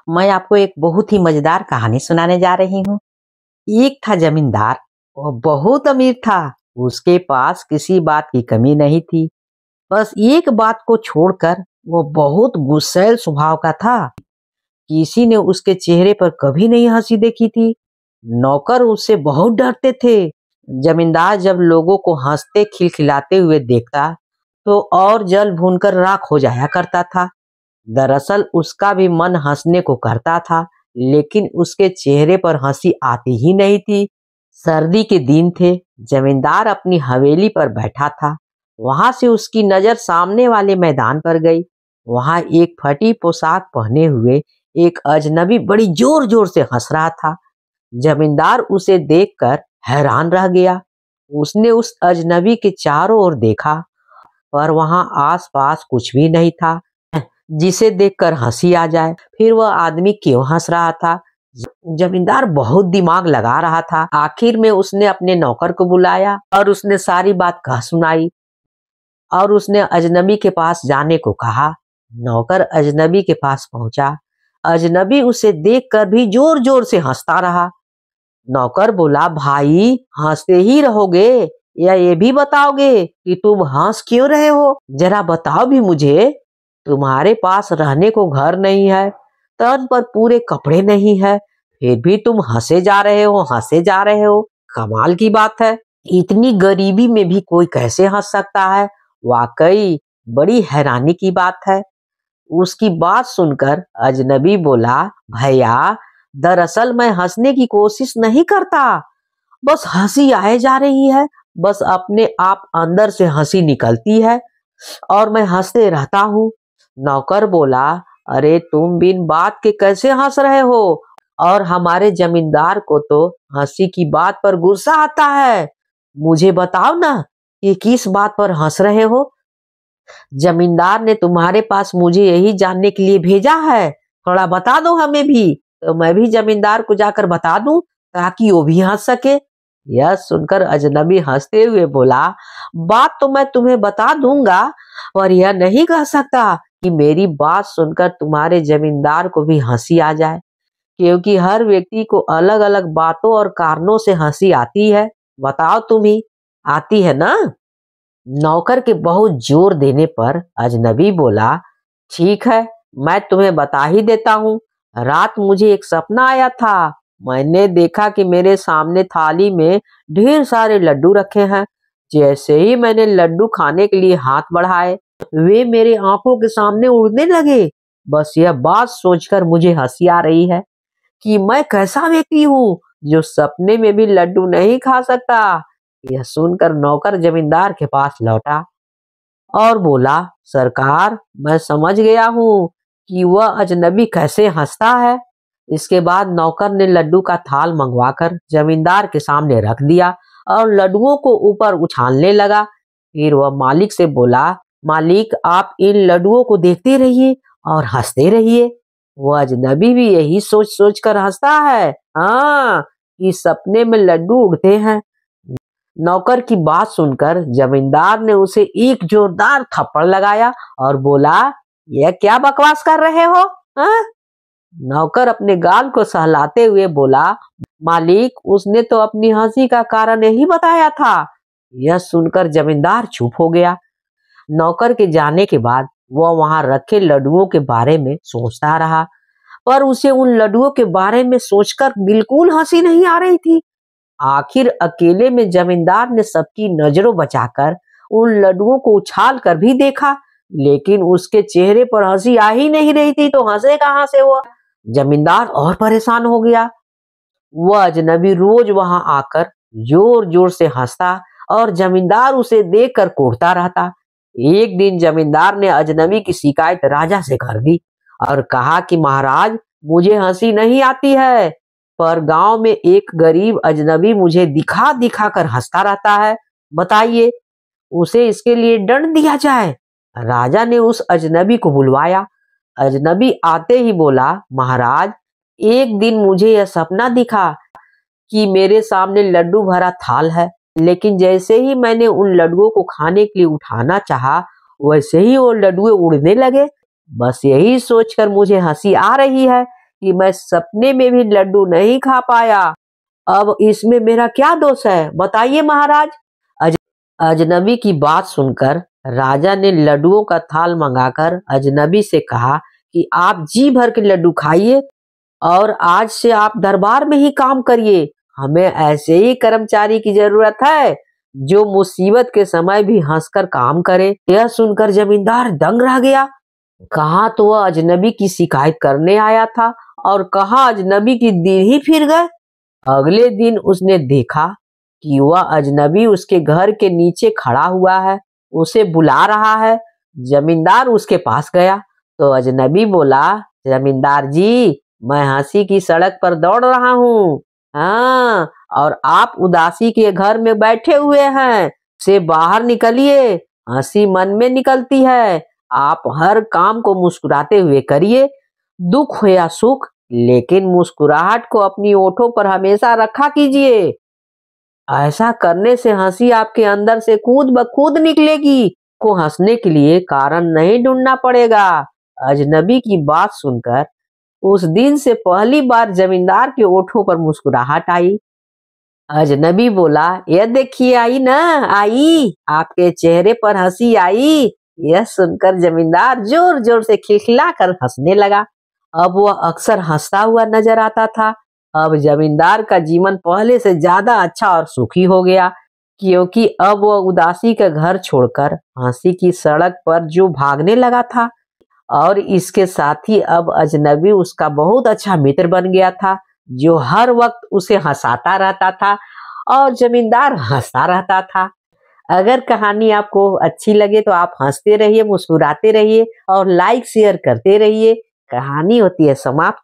मैं आपको एक बहुत ही मजेदार कहानी सुनाने जा रही हूँ। एक था जमींदार, वो बहुत अमीर था। उसके पास किसी बात की कमी नहीं थी। बस एक बात को छोड़कर वो बहुत गुस्सैल स्वभाव का था। किसी ने उसके चेहरे पर कभी नहीं हंसी देखी थी। नौकर उससे बहुत डरते थे। जमींदार जब लोगों को हंसते खिलखिलाते हुए देखता तो और जल भूनकर राख हो जाया करता था। दरअसल उसका भी मन हंसने को करता था, लेकिन उसके चेहरे पर हंसी आती ही नहीं थी। सर्दी के दिन थे। जमींदार अपनी हवेली पर बैठा था। वहां से उसकी नजर सामने वाले मैदान पर गई। वहां एक फटी पोशाक पहने हुए एक अजनबी बड़ी जोर जोर से हंस रहा था। जमींदार उसे देखकर हैरान रह गया। उसने उस अजनबी के चारों ओर देखा, पर वहां आसपास कुछ भी नहीं था जिसे देखकर हंसी आ जाए। फिर वह आदमी क्यों हंस रहा था? जमींदार बहुत दिमाग लगा रहा था। आखिर में उसने अपने नौकर को बुलाया और उसने सारी बात कह सुनाई और उसने अजनबी के पास जाने को कहा। नौकर अजनबी के पास पहुंचा। अजनबी उसे देखकर भी जोर जोर से हंसता रहा। नौकर बोला, भाई हंसते ही रहोगे या ये भी बताओगे कि तुम हंस क्यों रहे हो? जरा बताओ भी मुझे। तुम्हारे पास रहने को घर नहीं है, तन पर पूरे कपड़े नहीं है, फिर भी तुम हंसे जा रहे हो, हंसे जा रहे हो। कमाल की बात है। इतनी गरीबी में भी कोई कैसे हंस सकता है? वाकई बड़ी हैरानी की बात है। उसकी बात सुनकर अजनबी बोला, भैया दरअसल मैं हंसने की कोशिश नहीं करता, बस हंसी आए जा रही है। बस अपने आप अंदर से हंसी निकलती है और मैं हंसते रहता हूँ। नौकर बोला, अरे तुम बिन बात के कैसे हंस रहे हो? और हमारे जमींदार को तो हंसी की बात पर गुस्सा आता है। मुझे बताओ ना, ये किस बात पर हंस रहे हो? जमींदार ने तुम्हारे पास मुझे यही जानने के लिए भेजा है। थोड़ा बता दो हमें भी, तो मैं भी जमींदार को जाकर बता दूं ताकि वो भी हंस सके। यह सुनकर अजनबी हंसते हुए बोला, बात तो मैं तुम्हें बता दूंगा, पर यह नहीं कह सकता कि मेरी बात सुनकर तुम्हारे जमींदार को भी हंसी आ जाए, क्योंकि हर व्यक्ति को अलग अलग बातों और कारणों से हंसी आती है। बताओ तुम ही, आती है ना? नौकर के बहुत जोर देने पर अजनबी बोला, ठीक है, मैं तुम्हें बता ही देता हूँ। रात मुझे एक सपना आया था। मैंने देखा कि मेरे सामने थाली में ढेर सारे लड्डू रखे हैं। जैसे ही मैंने लड्डू खाने के लिए हाथ बढ़ाए, वे मेरे आंखों के सामने उड़ने लगे। बस यह बात सोचकर मुझे हंसी आ रही है कि मैं कैसा व्यक्ति हूँ जो सपने में भी लड्डू नहीं खा सकता। यह सुनकर नौकर जमींदार के पास लौटा और बोला, सरकार मैं समझ गया हूँ कि वह अजनबी कैसे हंसता है। इसके बाद नौकर ने लड्डू का थाल मंगवाकर जमींदार के सामने रख दिया और लड्डुओं को ऊपर उछालने लगा। फिर वह मालिक से बोला, मालिक आप इन लड्डुओं को देखते रहिए और हंसते रहिए। वह अजनबी भी यही सोच सोच कर हंसता है, हाँ, कि सपने में लड्डू उड़ते हैं। नौकर की बात सुनकर जमींदार ने उसे एक जोरदार थप्पड़ लगाया और बोला, यह क्या बकवास कर रहे हो? हाँ? नौकर अपने गाल को सहलाते हुए बोला, मालिक उसने तो अपनी हंसी का कारण यही बताया था। यह सुनकर जमींदार चुप हो गया। नौकर के जाने के बाद वह वहां रखे लड्डुओं के बारे में सोचता रहा, पर उसे उन लड्डुओं के बारे में सोचकर बिल्कुल हंसी नहीं आ रही थी। आखिर अकेले में जमींदार ने सबकी नजरों बचाकर उन लड्डुओं को उछाल कर भी देखा, लेकिन उसके चेहरे पर हंसी आ ही नहीं रही थी, तो हंसे कहां से वो? जमींदार और परेशान हो गया। वह अजनबी रोज वहां आकर जोर जोर से हंसता और जमींदार उसे देखकर कोड़ता रहता। एक दिन जमींदार ने अजनबी की शिकायत राजा से कर दी और कहा कि महाराज मुझे हंसी नहीं आती है, पर गांव में एक गरीब अजनबी मुझे दिखा दिखा कर हंसता रहता है। बताइए, उसे इसके लिए दंड दिया जाए। राजा ने उस अजनबी को बुलवाया। अजनबी आते ही बोला, महाराज एक दिन मुझे यह सपना दिखा कि मेरे सामने लड्डू भरा थाल है, लेकिन जैसे ही मैंने उन लड्डुओं को खाने के लिए उठाना चाहा, वैसे ही वो लड्डुए उड़ने लगे। बस यही सोचकर मुझे हंसी आ रही है कि मैं सपने में भी लड्डू नहीं खा पाया। अब इसमें मेरा क्या दोष है, बताइए महाराज। अजनबी की बात सुनकर राजा ने लड्डुओं का थाल मंगाकर अजनबी से कहा कि आप जी भर के लड्डू खाइए और आज से आप दरबार में ही काम करिए। हमें ऐसे ही कर्मचारी की जरूरत है जो मुसीबत के समय भी हंसकर काम करे। यह सुनकर जमींदार दंग रह गया। कहाँ तो वह अजनबी की शिकायत करने आया था और कहाँ अजनबी की दिन ही फिर गए। अगले दिन उसने देखा कि वह अजनबी उसके घर के नीचे खड़ा हुआ है, उसे बुला रहा है। जमींदार उसके पास गया तो अजनबी बोला, जमींदार जी, मैं हंसी की सड़क पर दौड़ रहा हूँ। हाँ, और आप उदासी के घर में बैठे हुए हैं, से बाहर निकलिए, हंसी मन में निकलती है। आप हर काम को मुस्कुराते हुए करिए, दुख हो या सुख, लेकिन मुस्कुराहट को अपनी ओठों पर हमेशा रखा कीजिए। ऐसा करने से हंसी आपके अंदर से कूद ब कूद निकलेगी। को हंसने के लिए कारण नहीं ढूंढना पड़ेगा। अजनबी की बात सुनकर उस दिन से पहली बार जमींदार के ओठों पर मुस्कुराहट आई। अजनबी बोला, यह देखिए आई ना, आई, आपके चेहरे पर हंसी आई। यह सुनकर जमींदार जोर जोर से खिलखिलाकर हंसने लगा। अब वह अक्सर हंसता हुआ नजर आता था। अब जमींदार का जीवन पहले से ज्यादा अच्छा और सुखी हो गया, क्योंकि अब वह उदासी का घर छोड़कर हंसी की सड़क पर जो भागने लगा था। और इसके साथ ही अब अजनबी उसका बहुत अच्छा मित्र बन गया था, जो हर वक्त उसे हंसाता रहता था और जमींदार हंसता रहता था। अगर कहानी आपको अच्छी लगे तो आप हंसते रहिए, मुस्कुराते रहिए और लाइक शेयर करते रहिए। कहानी होती है समाप्त।